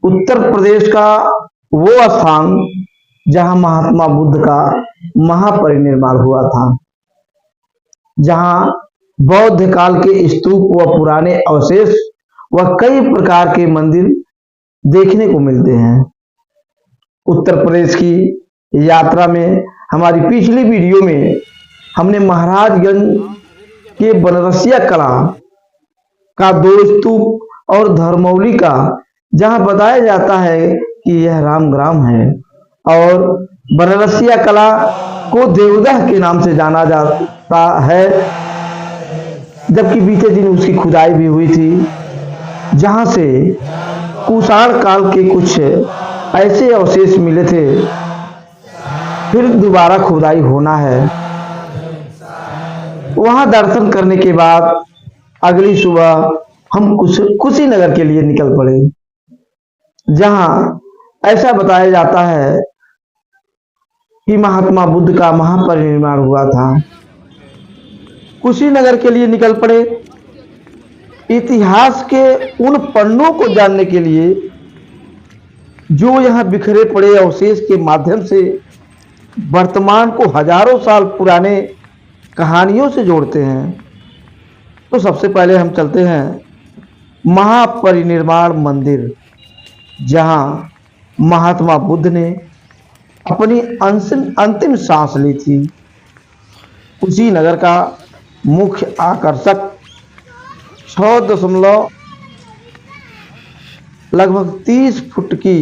उत्तर प्रदेश का वो स्थान जहां महात्मा बुद्ध का महापरिनिर्वाण हुआ था, जहां बौद्ध काल के स्तूप व पुराने अवशेष व कई प्रकार के मंदिर देखने को मिलते हैं। उत्तर प्रदेश की यात्रा में हमारी पिछली वीडियो में हमने महाराजगंज के बनरसिया कला का 2 स्तूप और धर्मौली का, जहां बताया जाता है कि यह रामग्राम है, और बनरसिया कला को देवदह के नाम से जाना जाता है, जबकि बीते दिन उसकी खुदाई भी हुई थी, जहां से कुषाण काल के कुछ ऐसे अवशेष मिले थे। फिर दोबारा खुदाई होना है। वहां दर्शन करने के बाद अगली सुबह हम कुशीनगर के लिए निकल पड़े, जहां ऐसा बताया जाता है कि महात्मा बुद्ध का महापरिनिर्वाण हुआ था। कुशीनगर के लिए निकल पड़े। इतिहास के उन पन्नों को जानने के लिए जो यहाँ बिखरे पड़े अवशेष के माध्यम से वर्तमान को हजारों साल पुराने कहानियों से जोड़ते हैं। तो सबसे पहले हम चलते हैं महापरिनिर्वाण मंदिर, जहाँ महात्मा बुद्ध ने अपनी अंतिम सांस ली थी। कुशीनगर का मुख्य आकर्षक 6 लगभग 30 फुट की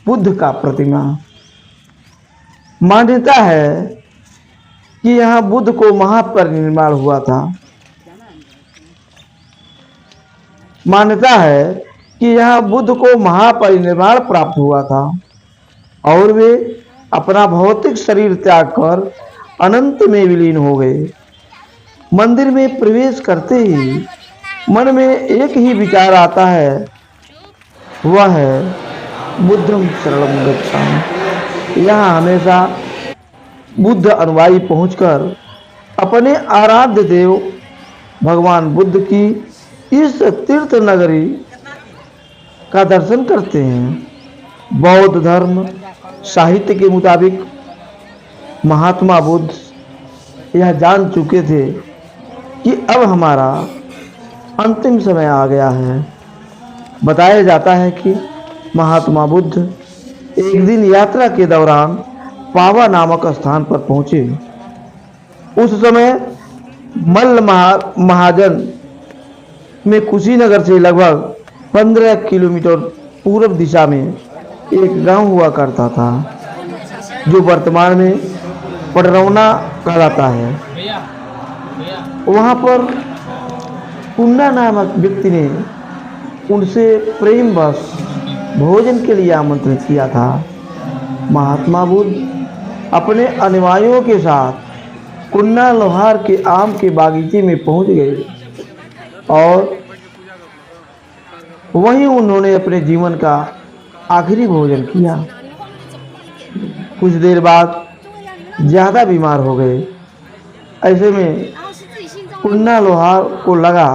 बुद्ध का प्रतिमा। मान्यता है कि यहाँ बुद्ध को महापरिनिर्वाण हुआ था। मान्यता है कि यहाँ बुद्ध को महापरिनिर्वाण प्राप्त हुआ था और वे अपना भौतिक शरीर त्याग कर अनंत में विलीन हो गए। मंदिर में प्रवेश करते ही मन में एक ही विचार आता है, वह है बुद्धं शरणं गच्छामि। यहाँ हमेशा बुद्ध अनुयायी पहुंचकर अपने आराध्य देव भगवान बुद्ध की इस तीर्थ नगरी का दर्शन करते हैं। बौद्ध धर्म साहित्य के मुताबिक महात्मा बुद्ध यह जान चुके थे कि अब हमारा अंतिम समय आ गया है। बताया जाता है कि महात्मा बुद्ध एक दिन यात्रा के दौरान पावा नामक स्थान पर पहुंचे। उस समय मल्ल महाजन में कुशीनगर से लगभग 15 किलोमीटर पूर्व दिशा में एक गांव हुआ करता था, जो वर्तमान में पडरौना कहलाता है। वहां पर पुन्ना नामक व्यक्ति ने उनसे प्रेमवश भोजन के लिए आमंत्रित किया था। महात्मा बुद्ध अपने अनुयायियों के साथ कुन्ना लोहार के आम के बागीचे में पहुंच गए और वहीं उन्होंने अपने जीवन का आखिरी भोजन किया। कुछ देर बाद ज़्यादा बीमार हो गए। ऐसे में कुन्ना लोहार को लगा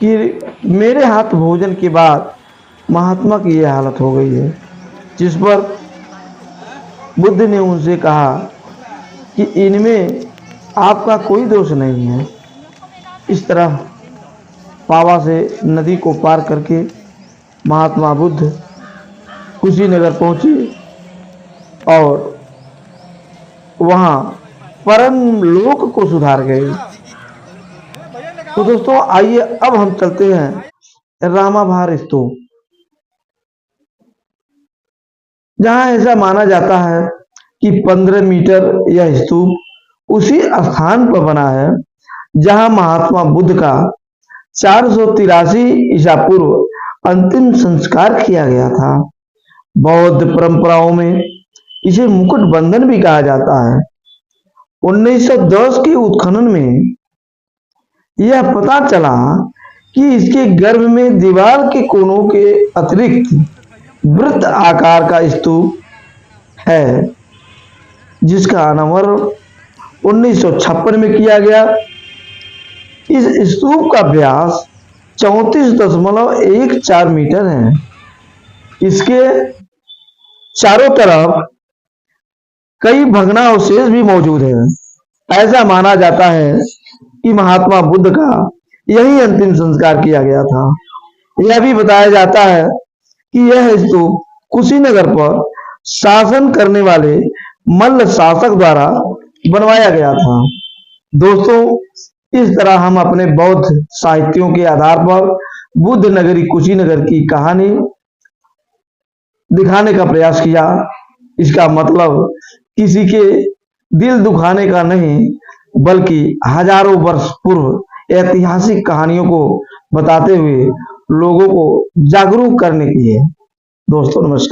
कि मेरे हाथ भोजन के बाद महात्मा की यह हालत हो गई है, जिस पर बुद्ध ने उनसे कहा कि इनमें आपका कोई दोष नहीं है। इस तरह पावा से नदी को पार करके महात्मा बुद्ध कुशीनगर पहुंचे और वहां परम लोक को सुधार गए। तो दोस्तों आइए अब हम चलते हैं रामाभार स्तूप, जहां ऐसा माना जाता है कि 15 मीटर यह स्तूप उसी स्थान पर बना है जहां महात्मा बुद्ध का 483 ईसा पूर्व अंतिम संस्कार किया गया था। बौद्ध परंपराओं में इसे मुकुट बंधन भी कहा जाता है। 1910 के उत्खनन में यह पता चला कि इसके गर्भ में दीवार के कोनों के अतिरिक्त वृत्त आकार का स्तूप है, जिसका अनावरण 1956 में किया गया। इस स्तूप का व्यास 34.14 मीटर है इसके चारों तरफ कई भग्नावशेष भी मौजूद हैं। ऐसा माना जाता है कि महात्मा बुद्ध का यही अंतिम संस्कार किया गया था। यह भी बताया जाता है कि यह स्तूप कुशीनगर पर शासन करने वाले मल्ल शासक द्वारा बनवाया गया था। दोस्तों, इस तरह हम अपने बौद्ध साहित्यों के आधार पर बुद्ध नगरी कुशीनगर की कहानी दिखाने का प्रयास किया। इसका मतलब किसी के दिल दुखाने का नहीं, बल्कि हजारों वर्ष पूर्व ऐतिहासिक कहानियों को बताते हुए लोगों को जागरूक करने की है। दोस्तों, नमस्कार।